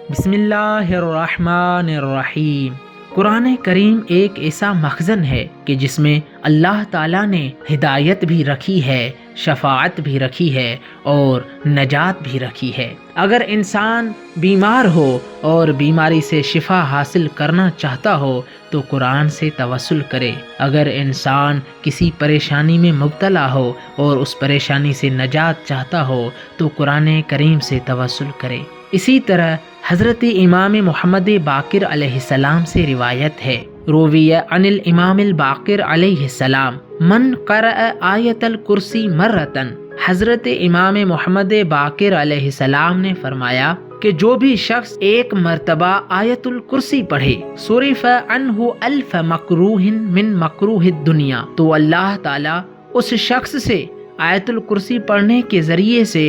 بسم اللہ الرحمن الرحیم۔ قرآن کریم ایک ایسا مخزن ہے کہ جس میں اللہ تعالیٰ نے ہدایت بھی رکھی ہے، شفاعت بھی رکھی ہے اور نجات بھی رکھی ہے۔ اگر انسان بیمار ہو اور بیماری سے شفا حاصل کرنا چاہتا ہو تو قرآن سے توسل کرے۔ اگر انسان کسی پریشانی میں مبتلا ہو اور اس پریشانی سے نجات چاہتا ہو تو قرآن کریم سے توسل کرے۔ اسی طرح حضرت امام محمد باقر علیہ السلام سے روایت ہے، روی عن الامام الباقر علیہ السلام من قرأ آیت الکرسی مرتن، حضرت امام محمد باقر علیہ السلام نے فرمایا کہ جو بھی شخص ایک مرتبہ آیت الکرسی پڑھے صرف عنہ الف مکروہ من مکروہ الدنیا، تو اللہ تعالیٰ اس شخص سے آیت الکرسی پڑھنے کے ذریعے سے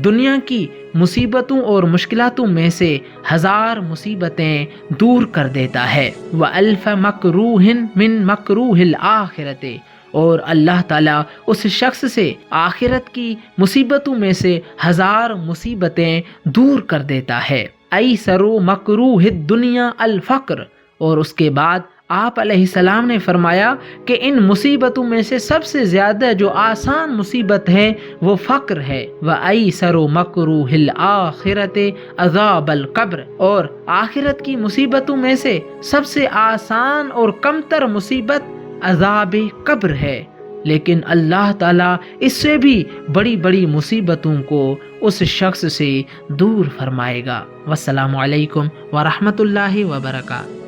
دنیا کی مصیبتوں اور مشکلاتوں میں سے 1000 مصیبتیں دور کر دیتا ہے۔ وَأَلْفَ مَكْرُوهٍ مِّن مَكْرُوهِ الْآخِرَةِ، اور اللہ تعالیٰ اس شخص سے آخرت کی مصیبتوں میں سے 1000 مصیبتیں دور کر دیتا ہے۔ أَيْسَرُ مَكْرُوهِ الدُّنْيَا الْفَقْرُ، اور اس کے بعد آپ علیہ السلام نے فرمایا کہ ان مصیبتوں میں سے سب سے زیادہ جو آسان مصیبت ہے وہ فقر ہے۔ وَأَيْسَرُ مَكْرُوهِ الْآخِرَةِ عَذَابَ الْقَبْرِ، اور آخرت کی مصیبتوں میں سے سب سے آسان اور کمتر مصیبت عذاب قبر ہے، لیکن اللہ تعالیٰ اس سے بھی بڑی بڑی مصیبتوں کو اس شخص سے دور فرمائے گا۔ والسلام علیکم ورحمۃ اللہ وبرکاتہ۔